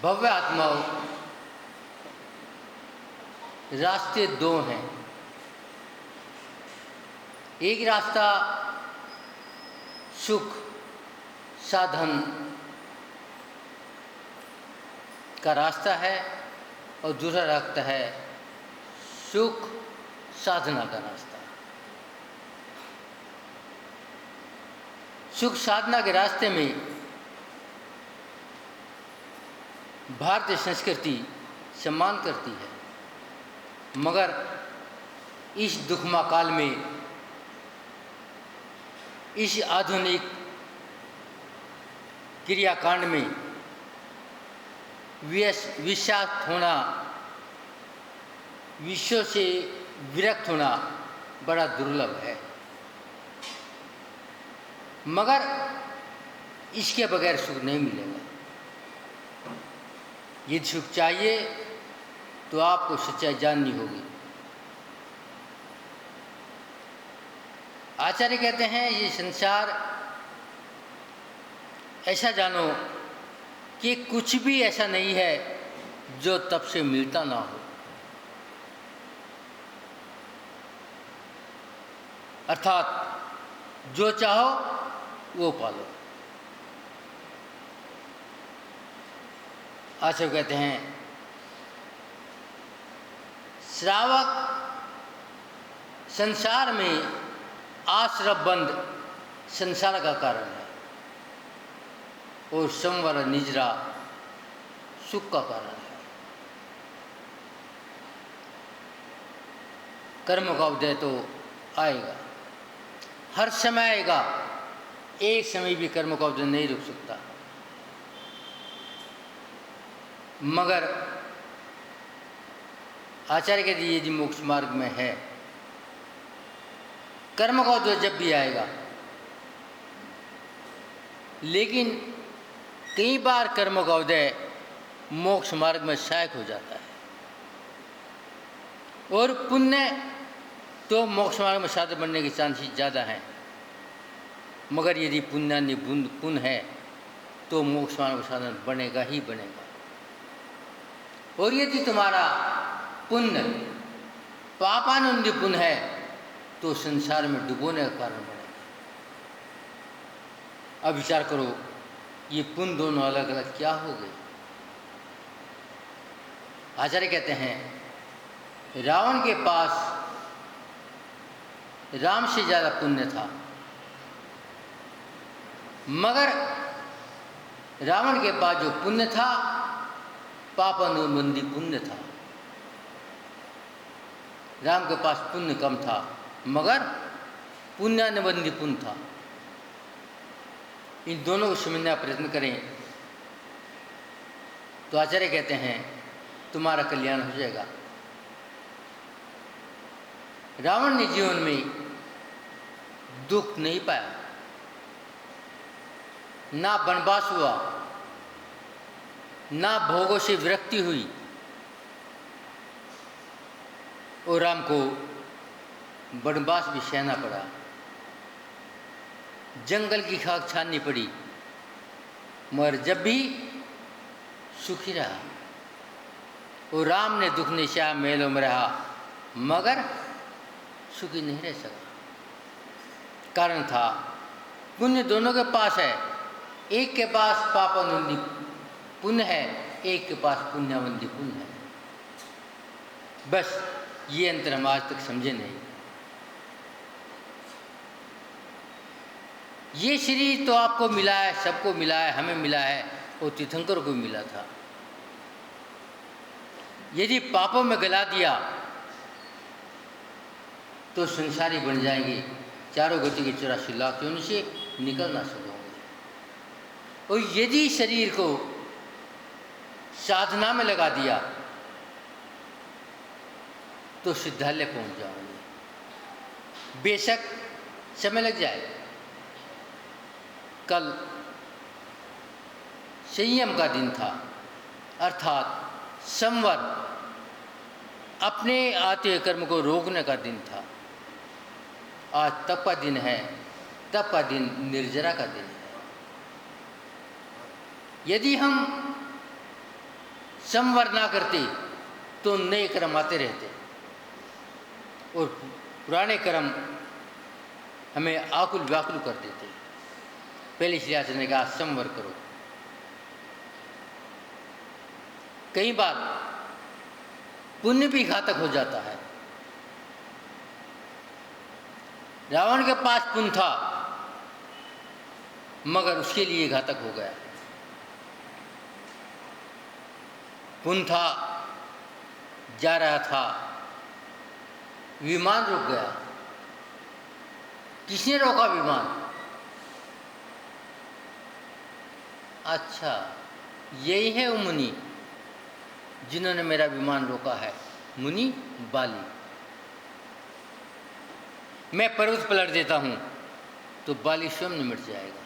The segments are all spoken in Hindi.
भव्य आत्माओं, रास्ते दो हैं। एक रास्ता सुख साधन का रास्ता है और दूसरा रास्ता है सुख साधना का रास्ता। सुख साधना के रास्ते में भारतीय संस्कृति सम्मान करती है, मगर इस दुखमा काल में, इस आधुनिक क्रियाकांड में विषाक्त होना, विश्व से विरक्त होना बड़ा दुर्लभ है। मगर इसके बगैर सुख नहीं मिलेगा। यदि सुख चाहिए तो आपको सच्चाई जाननी होगी। आचार्य कहते हैं, ये संसार ऐसा जानो कि कुछ भी ऐसा नहीं है जो तप से मिलता ना हो। अर्थात जो चाहो वो पालो। आचार्य कहते हैं, श्रावक संसार में आश्रयबंध संसार का कारण है और संवर निजरा सुख का कारण है। कर्म का उदय तो आएगा, हर समय आएगा। एक समय भी कर्म का उदय नहीं रुक सकता। मगर आचार्य कहते हैं, यदि मोक्ष मार्ग में है, कर्म का उदय जब भी आएगा, लेकिन कई बार कर्म का उदय मोक्ष मार्ग में सहायक हो जाता है और पुण्य तो मोक्ष मार्ग में साधन बनने के चांसेस ज़्यादा हैं। मगर यदि पुण्य है तो मोक्ष मार्ग में साधन बनेगा ही बनेगा। और यदि तुम्हारा पुण्य पापानुंदी पुण्य है तो संसार में डुबोने का कारण बनेगा। अब विचार करो, ये पुण्य दोनों अलग अलग क्या हो गए। आचार्य कहते हैं, रावण के पास राम से ज़्यादा पुण्य था, मगर रावण के पास जो पुण्य था पापानुबंधी पुण्य था। राम के पास पुण्य कम था मगर पुण्यानुबंधी पुण्य था। इन दोनों को समझने का प्रयत्न करें तो आचार्य कहते हैं, तुम्हारा कल्याण हो जाएगा। रावण ने जीवन में दुख नहीं पाया, ना वनवास हुआ, ना भोगों से विरक्ति हुई, और राम को वनवास भी सहना पड़ा, जंगल की खाक छाननी पड़ी, मगर जब भी सुखी रहा। और राम ने दुख ने सहा, मेलों में रहा, मगर सुखी नहीं रह सका। कारण था पुण्य दोनों के पास है। एक के पास पापानुबंधी पुण्य है, एक के पास पुण्यावंती पुण्य है। बस ये अंतर हम आज तक समझे नहीं। ये शरीर तो आपको मिला है, सबको मिला है, हमें मिला है और तीर्थंकर को मिला था। यदि पापों में गला दिया तो संसारी बन जाएंगे, चारों गति के 84 लाख योनि से निकल ना सकोगे। और यदि शरीर को साधना में लगा दिया तो सिद्धालय पहुंच जाओगे। बेशक समय लग जाए। कल संयम का दिन था, अर्थात संवर, अपने आते हुए कर्म को रोकने का दिन था। आज तप का दिन है, तप का दिन निर्जरा का दिन है। यदि हम संवर ना करते तो नए कर्म आते रहते और पुराने कर्म हमें आकुल व्याकुल कर देते। पहले इसलिए आचार्य ने कहा संवर करो। कई बार पुण्य भी घातक हो जाता है। रावण के पास पुण्य था मगर उसके लिए घातक हो गया। पुण्य था, जा रहा था, विमान रुक गया। किसने रोका विमान? अच्छा, यही है वो मुनि जिन्होंने मेरा विमान रोका है, मुनि बाली। मैं पर्वत पलट देता हूं तो बाली स्वयं निमट जाएगा।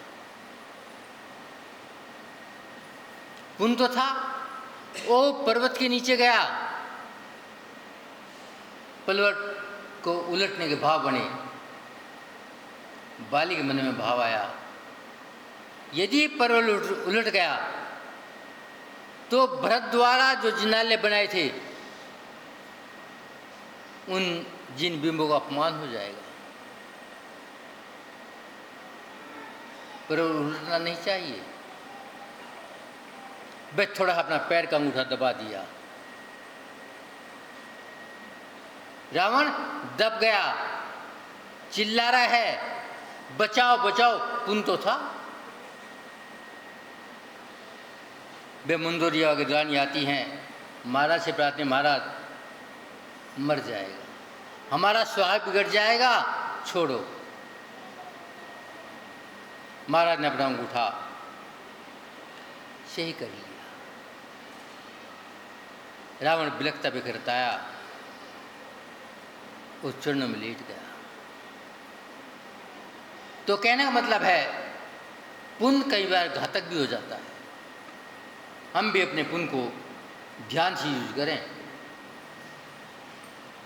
पुण्य तो था, वो पर्वत के नीचे गया, पर्वत को उलटने के भाव बने। बाली के मन में भाव आया, यदि पर्वत उलट गया तो भरत द्वारा जो जिनालय बनाए थे उन जिन बिंबों का अपमान हो जाएगा। पर्वत उलटना नहीं चाहिए। बस थोड़ा अपना पैर का अंगूठा दबा दिया, रावण दब गया, चिल्ला रहा है बचाओ बचाओ। पुण्य तो था। वे मुंदोरिया की रानी आती हैं, महाराज से प्रार्थना, महाराज मर जाएगा, हमारा स्वभाव बिगड़ जाएगा, छोड़ो। महाराज ने अपना अंगूठा सही कर लिया। रावण बिलखता बिखरता आया, उस चरणों में लेट गया। तो कहने का मतलब है पुण्य कई बार घातक भी हो जाता है। हम भी अपने पुण्य को ध्यान से यूज करें।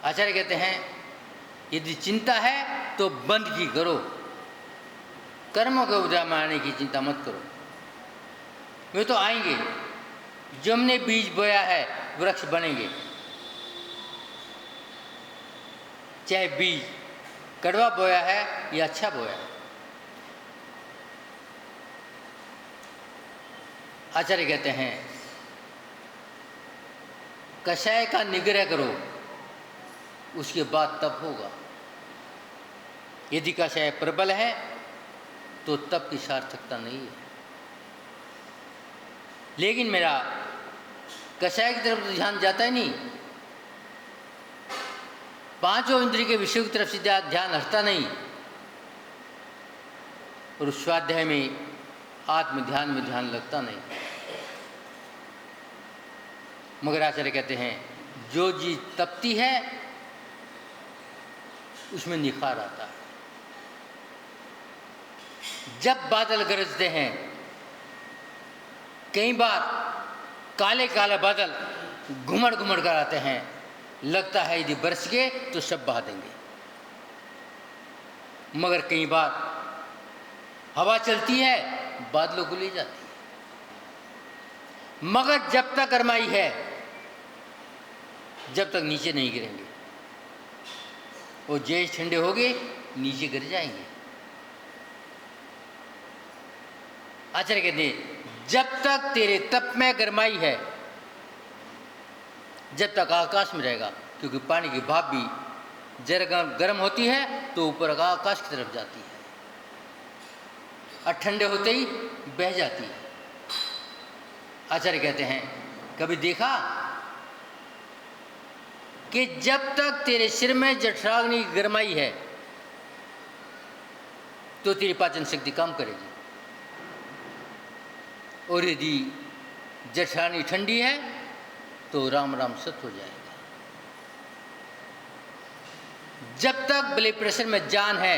आचार्य कहते हैं यदि चिंता है तो बंद की करो, कर्मों के उद्या में आने की चिंता मत करो। वे तो आएंगे, जो हमने बीज बोया है वृक्ष बनेंगे। चाहे बीज कड़वा बोया है या अच्छा बोया है। आचार्य कहते हैं कषाय का निग्रह करो, उसके बाद तप होगा। यदि कषाय प्रबल है तो तप की सार्थकता नहीं है। लेकिन मेरा कषाय की तरफ तो ध्यान जाता ही नहीं, पांचों इंद्रिय के विषयों की तरफ से ध्यान हटता नहीं, और स्वाध्याय में आत्म ध्यान में ध्यान लगता नहीं। मगर आचार्य कहते हैं जो चीज तपती है उसमें निखार आता है। जब बादल गरजते हैं, कई बार काले काले बादल घुमड़ घुमड़ कर आते हैं, लगता है यदि बरस गए तो सब बहा देंगे। मगर कई बार हवा चलती है, बादलों को ले जाती है। मगर जब तक गरमाई है, जब तक नीचे नहीं गिरेंगे। वो जैसे ठंडे हो गए नीचे गिर जाएंगे। आचार्य कहते हैं जब तक तेरे तप में गरमाई है, जब तक आकाश में रहेगा, क्योंकि पानी की भाप भी जरा गर्म होती है तो ऊपर आकाश की तरफ जाती है और ठंडे होते ही बह जाती है। आचार्य कहते हैं कभी देखा कि जब तक तेरे सिर में जठराग्नि की गरमाई है तो तेरी पाचन शक्ति काम करेगी, और यदि जठराग्नि ठंडी है तो राम राम सत हो जाएगा। जब तक ब्लड प्रेशर में जान है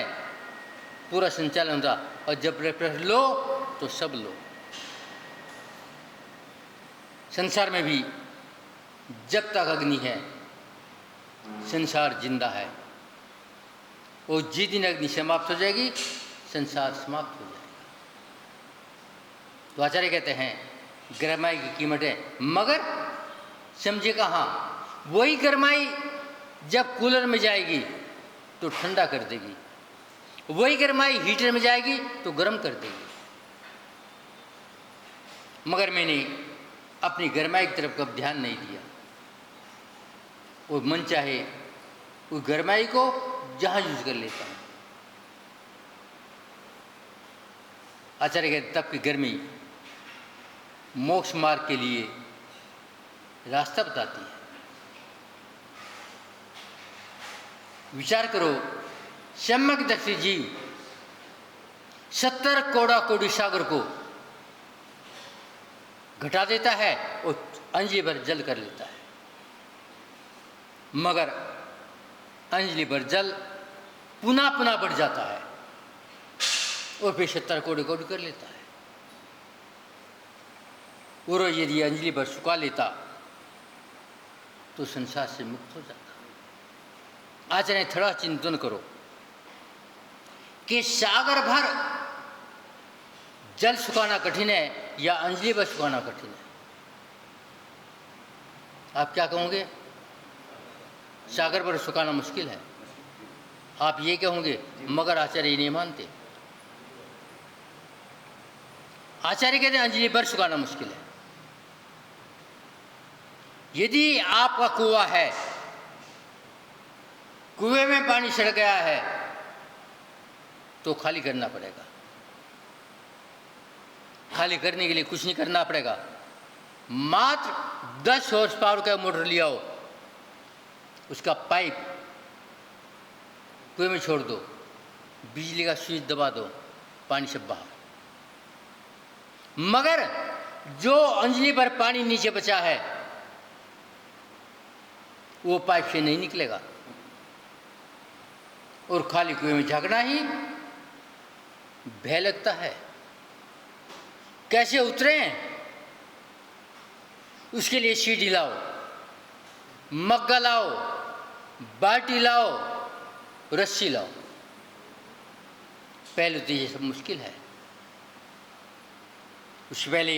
पूरा संचालन होता, और जब ब्लड प्रेशर लो तो सब लो। संसार में भी जब तक अग्नि है संसार जिंदा है, और जिस दिन अग्नि समाप्त हो जाएगी संसार समाप्त हो जाएगा। तो आचार्य कहते हैं गरमाई की कीमत है, मगर समझेगा। हाँ, वही गर्माई जब कूलर में जाएगी तो ठंडा कर देगी, वही गर्माई हीटर में जाएगी तो गर्म कर देगी। मगर मैंने अपनी गर्माई की तरफ कब ध्यान नहीं दिया। वो मन चाहे उस गर्माई को जहाँ यूज कर लेता हूँ। आचार्य कहते तब की गर्मी मोक्ष मार्ग के लिए रास्ता बताती है। विचार करो, सम्यक दर्शी जीव 70 कोड़ा कोड़ी सागर को घटा देता है और अंजलि भर जल कर लेता है, मगर अंजलि भर जल पुनः पुनः बढ़ जाता है और फिर 70 कोड़ी कोड़ी कर लेता है। और यदि अंजलि भर सुखा लेता तो संसार से मुक्त हो जाता। आचार्य थोड़ा चिंतन करो कि सागर भर जल सुखाना कठिन है या अंजलि भर सुखाना कठिन है। आप क्या कहोगे? सागर भर सुखाना मुश्किल है। आप ये कहोगे, मगर आचार्य नहीं मानते। आचार्य कहते हैं अंजलि भर सुखाना मुश्किल है। यदि आपका कुआं है, कुएं में पानी सड़ गया है तो खाली करना पड़ेगा। खाली करने के लिए कुछ नहीं करना पड़ेगा, मात्र 10 हॉर्स पावर का मोटर ले आओ, उसका पाइप कुएं में छोड़ दो, बिजली का स्विच दबा दो, पानी सब बाहर। मगर जो अंजलि भर पानी नीचे बचा है वो पाइप से नहीं निकलेगा और खाली कुएं में झांकना ही भय लगता है। कैसे उतरे? उसके लिए सीढ़ी लाओ, मग्गा लाओ, बाल्टी लाओ, रस्सी लाओ। पहले तो ये सब मुश्किल है। उससे पहले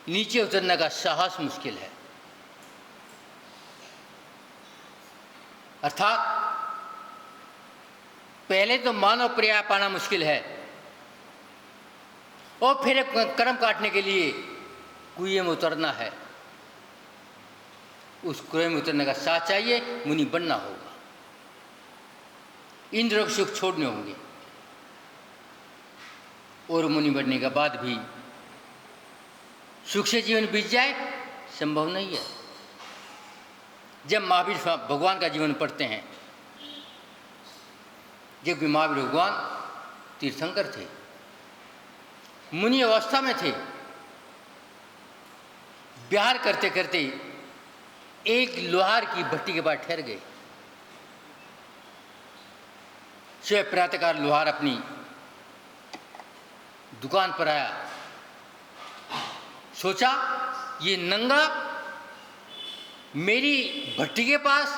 नीचे उतरने का साहस मुश्किल है। अर्थात पहले तो मानव पर्याय पाना मुश्किल है और फिर कर्म काटने के लिए कुएं में उतरना है। उस कुएं में उतरने का साथ चाहिए, मुनि बनना होगा, इंद्र के सुख छोड़ने होंगे। और मुनि बनने के बाद भी सुख से जीवन बीत जाए, संभव नहीं है। जब महावीर भगवान का जीवन पढ़ते हैं, जब महावीर भगवान तीर्थंकर थे, मुनि अवस्था में थे, विहार करते करते एक लोहार की भट्टी के पास ठहर गए। सुबह प्रातःकाल लोहार अपनी दुकान पर आया, सोचा ये नंगा मेरी भट्टी के पास,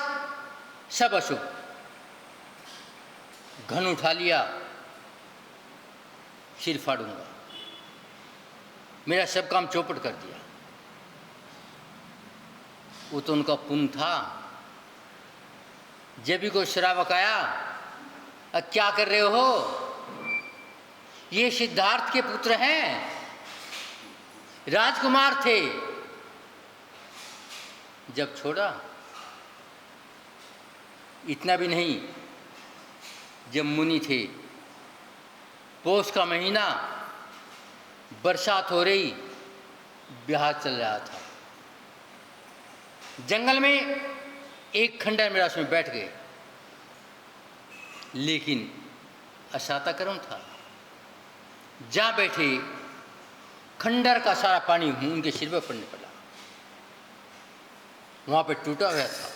सब अशुभ। घन उठा लिया, सिर फाड़ूंगा, मेरा सब काम चौपट कर दिया। वो तो उनका पुण्य था। जब भी कोई श्रावक आया, क्या कर रहे हो? ये सिद्धार्थ के पुत्र हैं, राजकुमार थे। जब छोड़ा, इतना भी नहीं, जब मुनि थे, पौष का महीना, बरसात हो रही, बिहार चल रहा था, जंगल में एक खंडर मेरा उसमें बैठ गए। लेकिन असाता कर्म था, जहाँ बैठे खंडर का सारा पानी उनके सिर पर पड़ने पड़ा। वहाँ पे टूटा हुआ था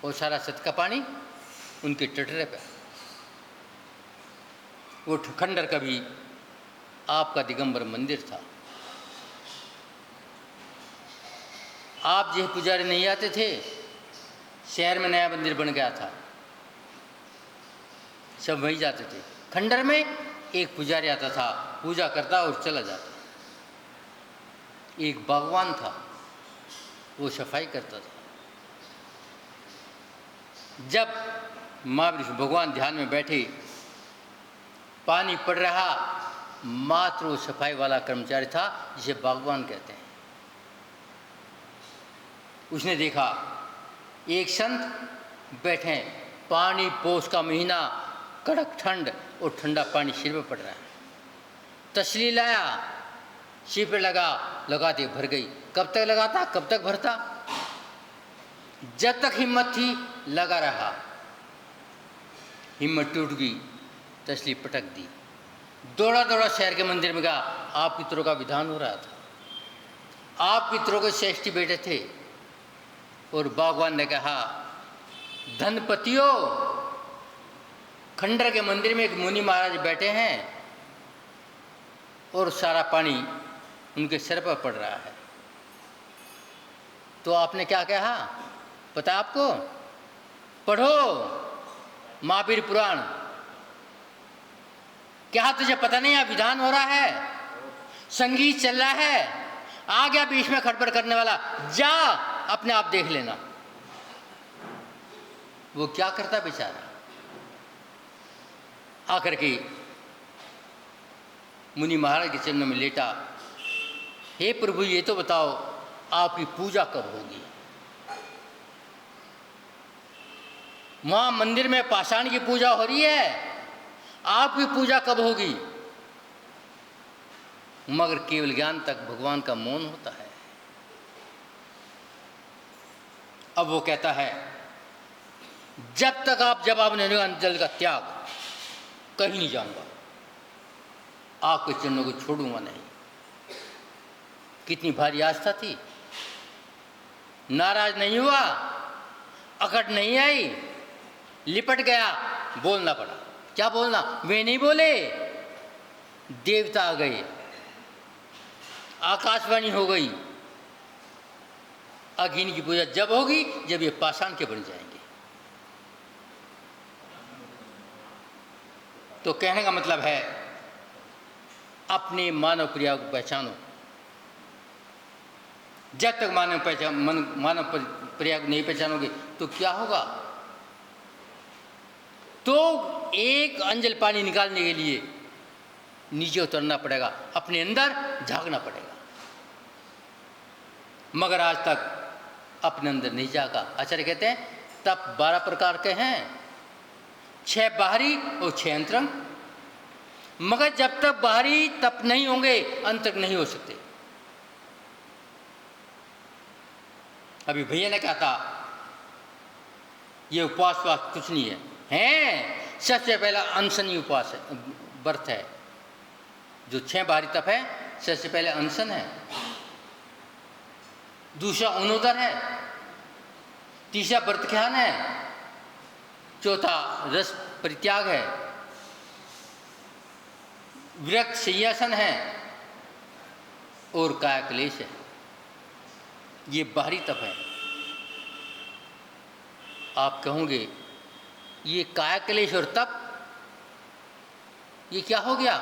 और सारा सत का पानी उनके टटरे पे। वो खंडर का भी आपका दिगंबर मंदिर था। आप जो पुजारी नहीं आते थे, शहर में नया मंदिर बन गया था, सब वहीं जाते थे। खंडर में एक पुजारी आता था, पूजा करता और चला जाता। एक भगवान था, वो सफाई करता था। जब महाविष्णु भगवान ध्यान में बैठे, पानी पड़ रहा, मात्र वो सफाई वाला कर्मचारी था जिसे बागवान कहते हैं। उसने देखा एक संत बैठे, पानी पौष का महीना, कड़क ठंड और ठंडा पानी सिर पर पड़ रहा है। तसली लाया, सिर पे लगाते भर गई। कब तक लगाता, कब तक भरता? जब तक हिम्मत थी लगा रहा। हिम्मत टूट गई, तसली पटक दी। दौड़ा दौड़ा शहर के मंदिर में गया। आप पितरों का विधान हो रहा था। आप पितरों के श्रेष्ठी बेटे थे। और बागवान ने कहा, धनपतियों, खंडर के मंदिर में एक मुनि महाराज बैठे हैं और सारा पानी उनके सिर पर पड़ रहा है। तो आपने क्या कहा पता आपको? पढ़ो महावीर पुराण। क्या तुझे पता नहीं यह विधान हो रहा है? संगीत चल रहा है, आ गया बीच में खड़बड़ करने वाला, जा अपने आप देख लेना। वो क्या करता बेचारा? आकर के मुनि महाराज के चरणों में लेटा, हे प्रभु ये तो बताओ आपकी पूजा कब होगी? वहां मंदिर में पाषाण की पूजा हो रही है, आपकी पूजा कब होगी? मगर केवल ज्ञान तक भगवान का मौन होता है। अब वो कहता है, जब तक आप जवाब नहीं देंगे जल का त्याग, कहीं नहीं जाऊंगा, आपके चरणों को छोड़ूंगा नहीं। कितनी भारी आस्था थी। नाराज नहीं हुआ, अकड़ नहीं आई, लिपट गया। बोलना पड़ा। क्या बोलना? वे नहीं बोले, देवता आ गए, आकाशवाणी हो गई। अग्नि की पूजा जब होगी जब ये पाषाण के बन जाएंगे। तो कहने का मतलब है, अपने मानव क्रिया को पहचानो। जब तक मानव क्रिया को नहीं पहचानोगे तो क्या होगा? तो एक अंजल पानी निकालने के लिए नीचे उतरना पड़ेगा, अपने अंदर झांकना पड़ेगा। मगर आज तक अपने अंदर नहीं झांका। आचार्य कहते हैं तप 12 प्रकार के हैं, 6 बाहरी और 6 अंतरंग। मगर जब तक बाहरी तप नहीं होंगे अंतरंग नहीं हो सकते। अभी भैया ने कहा था ये उपवास कुछ नहीं है। हैं, सबसे पहला अनशन उपवास है, व्रत है। जो 6 बाहरी तप है, सबसे पहले अनशन है, दूसरा अनोदर है, तीसरा व्रत ख्यान है, चौथा रस परित्याग है, विरक्त शय्यासन है और काया क्लेश है। ये बाहरी तप है। आप कहोगे ये काया क्लेश और तप ये क्या हो गया?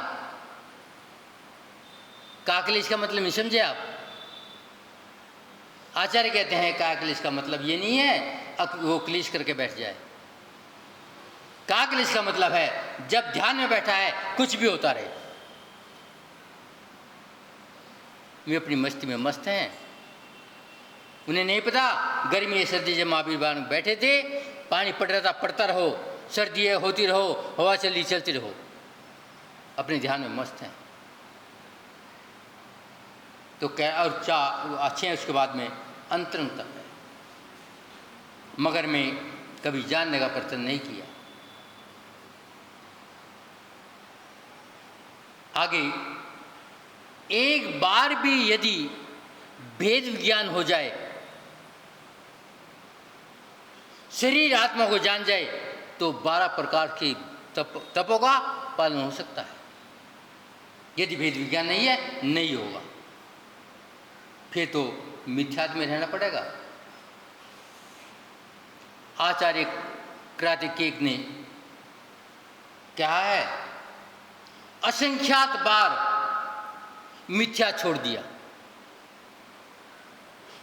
काया क्लेश का मतलब नहीं समझे आप? आचार्य कहते हैं काया क्लेश का मतलब ये नहीं है वो क्लेश करके बैठ जाए। काया क्लेश का मतलब है जब ध्यान में बैठा है कुछ भी होता रहे, वे अपनी मस्ती में मस्त हैं। उन्हें नहीं पता गर्मी है सर्दी, जब महावीर बाण बैठे थे, पानी पड़ रहा था, पड़ता रहो, सर्दी है होती रहो, हवा चली चलती रहो, अपने ध्यान में मस्त हैं। तो क्या और अच्छे हैं। उसके बाद में अंतरंग तप है, मगर मैं कभी जानने का प्रयत्न नहीं किया। आगे एक बार भी यदि भेद विज्ञान हो जाए, शरीर आत्मा को जान जाए, तो 12 प्रकार के तपों का पालन हो सकता है। यदि भेद विज्ञान नहीं है, नहीं होगा, फिर तो मिथ्यात्व में रहना पड़ेगा। आचार्य कार्तिकेय ने क्या है, असंख्यात बार मिथ्या छोड़ दिया,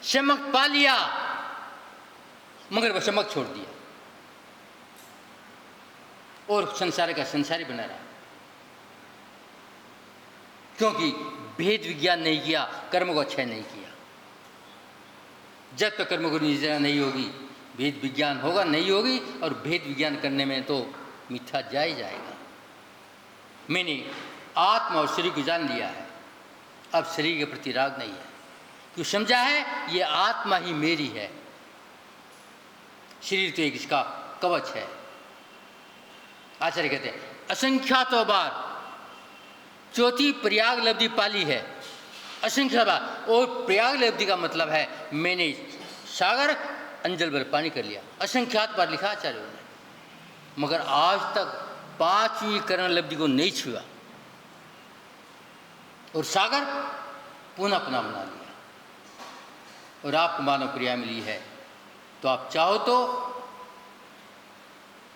शमक पा लिया मगर वह शमक छोड़ दिया और संसार का संसारी बना रहा, क्योंकि भेद विज्ञान नहीं किया, कर्म को क्षय नहीं किया। जब तक कर्म को निष्ठा नहीं होगी भेद विज्ञान होगा नहीं होगी, और भेद विज्ञान करने में तो मिथ्या जा ही जाएगा। मैंने आत्मा और शरीर को जान लिया है, अब शरीर के प्रति राग नहीं है, क्यों समझा है ये आत्मा ही मेरी है, शरीर तो एक इसका कवच है। आचार्य कहते हैं असंख्यातों बार चौथी प्रयाग लब्धि पाली है, असंख्य बार। और प्रयाग लब्धि का मतलब है मैंने सागर अंजल भर पानी कर लिया, असंख्यात बार लिखा आचार्यों ने, मगर आज तक पांचवी करण लब्धि को नहीं छुआ और सागर पुनः पुनः बना लिया। और आपको मानव क्रिया मिली है तो आप चाहो तो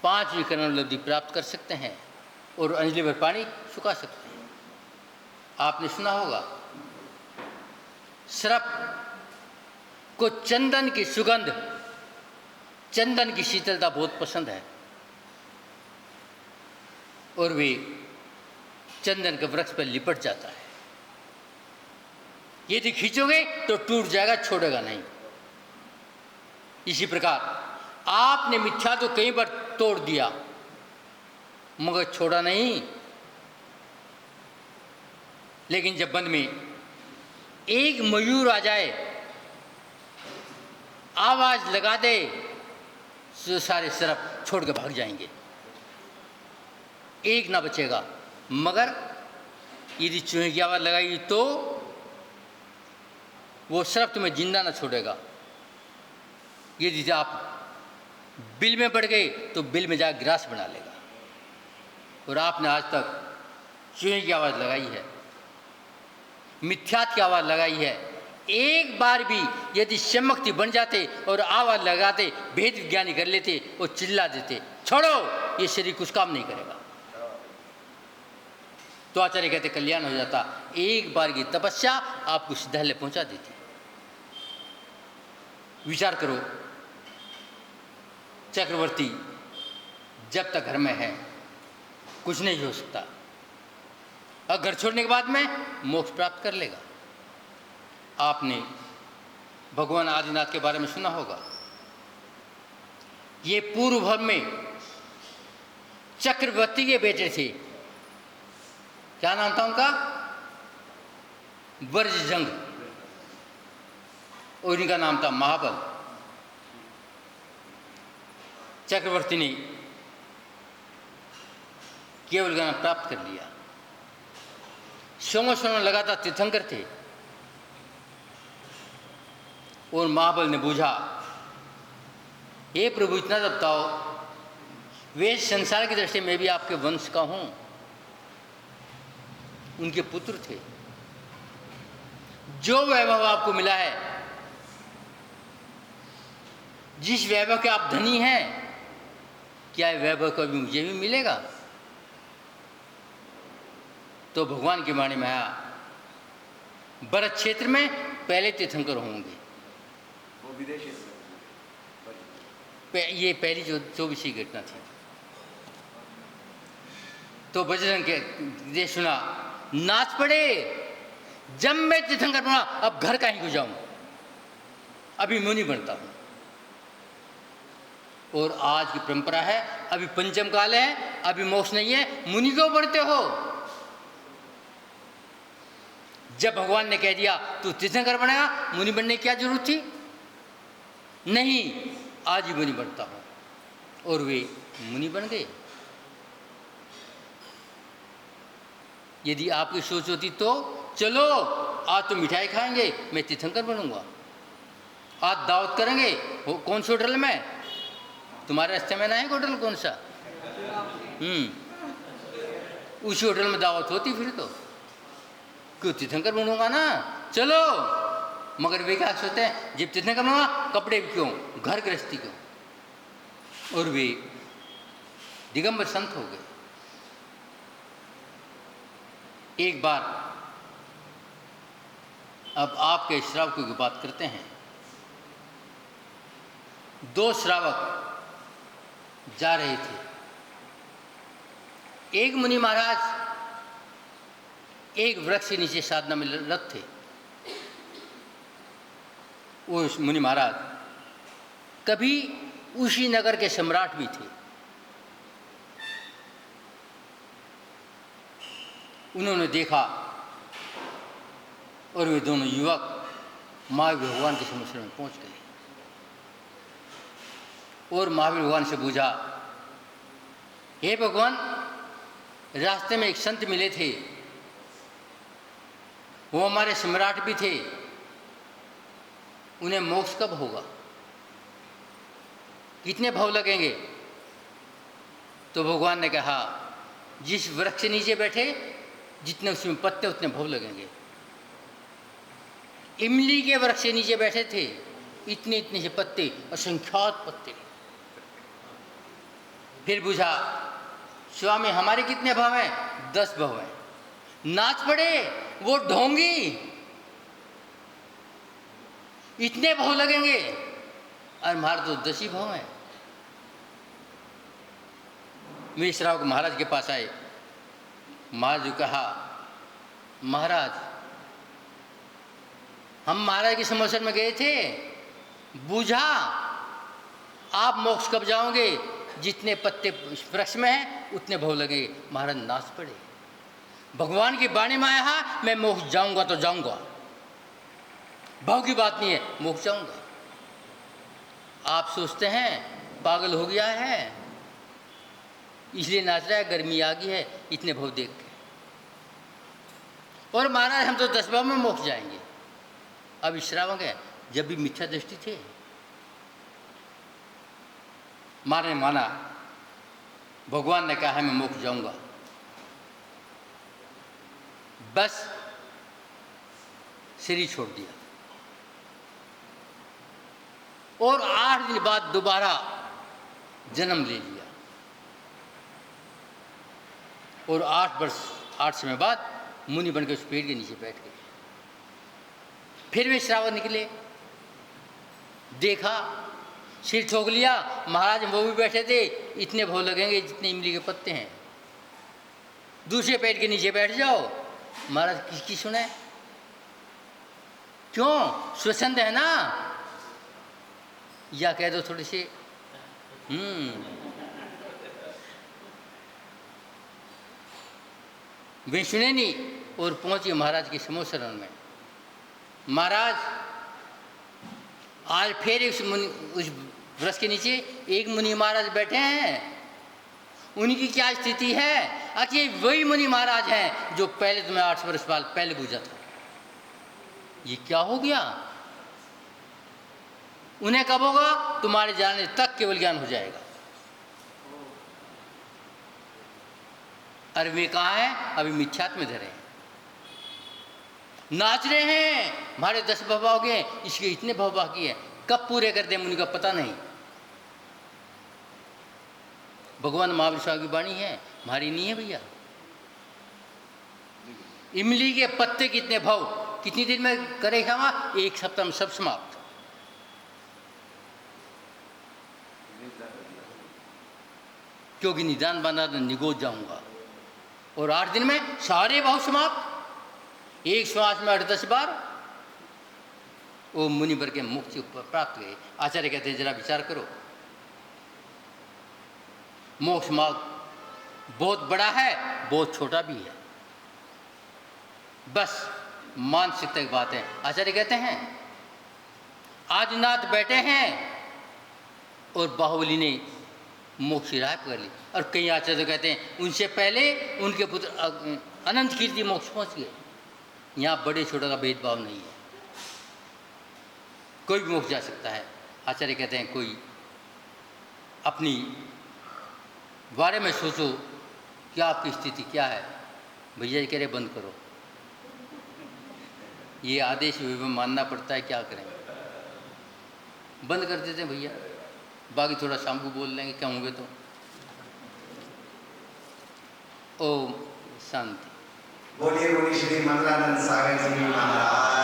पांचवी करण लब्धि प्राप्त कर सकते हैं और अंजलि भर पानी सुखा सकते हैं। आपने सुना होगा सर्प को चंदन की सुगंध, चंदन की शीतलता बहुत पसंद है और वे चंदन के वृक्ष पर लिपट जाता है। यदि खींचोगे तो टूट जाएगा, छोड़ेगा नहीं। इसी प्रकार आपने मिथ्या तो कई बार तोड़ दिया मगर छोड़ा नहीं। लेकिन जब वन में एक मयूर आ जाए, आवाज लगा दे, तो सारे सर्प छोड़ के भाग जाएंगे, एक ना बचेगा। मगर यदि चूहे की आवाज लगाई तो वो सर्प तुम्हें जिंदा ना छोड़ेगा। यदि आप बिल में पड़ गए तो बिल में जाकर ग्रास बना लेगा। और आपने आज तक चूहे की आवाज़ लगाई है, मिथ्यात की आवाज़ लगाई है, एक बार भी यदि शमक्ति बन जाते और आवाज़ लगाते, भेद विज्ञानी कर लेते और चिल्ला देते छोड़ो ये शरीर कुछ काम नहीं करेगा, तो आचार्य कहते कल्याण हो जाता। एक बार की तपस्या आपको सिद्धालय पहुंचा देती। विचार करो, चक्रवर्ती जब तक घर में है कुछ नहीं हो सकता, और घर छोड़ने के बाद में मोक्ष प्राप्त कर लेगा। आपने भगवान आदिनाथ के बारे में सुना होगा। ये पूर्व भव में चक्रवर्ती के बेटे थे, क्या नाम था उनका? वर्जजंग, और इनका नाम था महाबल। चक्रवर्ती ने केवल ज्ञान प्राप्त कर लिया, सोमो लगातार तीर्थंकर थे, और महाबल ने बूझा हे प्रभु इतना तो बताओ, वे संसार की दृष्टि में भी आपके वंश का हूं, उनके पुत्र थे। जो वैभव आपको मिला है, जिस वैभव के आप धनी हैं, क्या वैभव कभी मुझे भी मिलेगा? तो भगवान की वाणी में आया, भरत क्षेत्र में पहले तीर्थंकर होंगे। वो विदेशी ये पहली जो 24वीं घटना थी। तो बजरंग के ये सुना, नाच पड़े, जब मैं तीर्थंकर बना अब घर कहीं को जाऊं, अभी मुनि बनता हूं। और आज की परंपरा है, अभी पंचम काल है, अभी मोक्ष नहीं है, मुनि क्यों बनते हो? जब भगवान ने कह दिया तू तीर्थंकर बनेगा, मुनि बनने की क्या जरूरत थी? नहीं, आज ही मुनि बनता हूं। और वे मुनि बन गए। यदि आपकी सोच होती तो चलो आज तो मिठाई खाएंगे, मैं तीर्थंकर बनूंगा, आज दावत करेंगे, कौन से होटल में? तुम्हारे रास्ते में ना है होटल कौन सा? उसी होटल में दावत होती फिर तो, क्यों तीर्थंकर बनूंगा ना, चलो। मगर वे क्या सोचते हैं, जब तीर्थंकर बनूंगा कपड़े क्यों, घर गृहस्थी क्यों? और वे दिगंबर संत हो गए। एक बार अब आपके श्रावकों की बात करते हैं। दो श्रावक जा रहे थे। एक मुनि महाराज एक वृक्ष के नीचे साधना में रत थे। वो मुनि महाराज कभी उसी नगर के सम्राट भी थे। उन्होंने देखा और वे दोनों युवक महावीर भगवान के समुद्र में पहुंच गए और महावीर भगवान से पूछा, हे भगवान, रास्ते में एक संत मिले थे, वो हमारे सम्राट भी थे, उन्हें मोक्ष कब होगा, कितने भाव लगेंगे? तो भगवान ने कहा, जिस वृक्ष के नीचे बैठे जितने उसमें पत्ते उतने भाव लगेंगे। इमली के वृक्ष के नीचे बैठे थे, इतने इतने से पत्ते, असंख्यात पत्ते। फिर पूछा, स्वामी हमारे कितने भाव हैं? 10 भाव हैं। नाच पड़े वो ढोंगी, इतने भाव लगेंगे, और हमारे तो 10 ही भाव हैं। वे श्रावक महाराज के पास आए। महाराज ने कहा, महाराज हम महाराज के समोसर में गए थे, बूझा आप मोक्ष कब जाओगे, जितने पत्ते वृक्ष में हैं उतने भाव लगेंगे। महाराज नाच पड़े। भगवान की वाणी में आया, मैं मोक्ष जाऊंगा तो जाऊंगा, भाव की बात नहीं है, मोक्ष जाऊंगा। आप सोचते हैं पागल हो गया है इसलिए नाच रहा है, गर्मी आ गई है इतने भाव देख के। और महाराज हम तो 10 भाव में मोक्ष जाएंगे। अब श्रावक है, जब भी मिथ्या दृष्टि थे। महाराज ने माना, भगवान ने कहा मैं मोक्ष जाऊंगा। बस शरीर छोड़ दिया और 8 दिन बाद दोबारा जन्म ले लिया और 8 समय बाद मुनि बनकर उस पेड़ के नीचे बैठ गए। फिर वे श्रावक निकले, देखा सिर ठोक लिया, महाराज वो भी बैठे थे, इतने भाव लगेंगे जितने इमली के पत्ते हैं। दूसरे पेड़ के नीचे बैठ जाओ, महाराज किसकी सुने, क्यों स्वच्छंद है ना, या कह दो थोड़ी से वे सुने नहीं और पहुंचे महाराज के समोसरण में। महाराज आज फिर उस वृक्ष के नीचे एक मुनि महाराज बैठे हैं, उनकी क्या स्थिति है? आखिर वही मुनि महाराज हैं जो पहले तुम्हें 8 वर्ष पहले पूछा था। ये क्या हो गया? उन्हें कब होगा? तुम्हारे जाने तक केवल ज्ञान हो जाएगा। अरे वे कहाँ हैं? अभी मिथ्यात्व में धरे हैं, नाच रहे हैं, हमारे 10 भाव हो गए, इसके इतने भाव बाकी है, कब पूरे कर दें मुनि का पता नहीं। भगवान महावीर स्वामी की वाणी है, हमारी नहीं है भैया। इमली के पत्ते कितने भाव, कितनी देर में करेगा? 1 सप्ताह में सब समाप्त। क्योंकि निदान बना तो निगोद जाऊंगा और 8 दिन में सारे भाव समाप्त। एक श्वास में 8-10 बार वो मुनि वर के मुक्ति प्राप्त गए। आचार्य कहते हैं जरा विचार करो, मोक्ष मार्ग बहुत बड़ा है, बहुत छोटा भी है, बस मानसिकता की बात है। आचार्य कहते हैं आदिनाथ बैठे हैं और बाहुबली ने मोक्ष राय कर ली, और कई आचार्य तो कहते हैं उनसे पहले उनके पुत्र अनंत कीर्ति मोक्ष पहुंच गए। यहाँ बड़े छोटे का भेदभाव नहीं है, कोई भी मोक्ष जा सकता है। आचार्य कहते हैं कोई अपनी बारे में सोचो कि आपकी स्थिति क्या है। भैया जी कह रहे बंद करो, ये आदेश मानना पड़ता है, क्या करें, बंद कर देते हैं भैया, बाकी थोड़ा शाम को बोल लेंगे क्या होंगे तो। ओम शांति। बोलिए बोलिए श्री मंगलानंद सागर जी महाराज।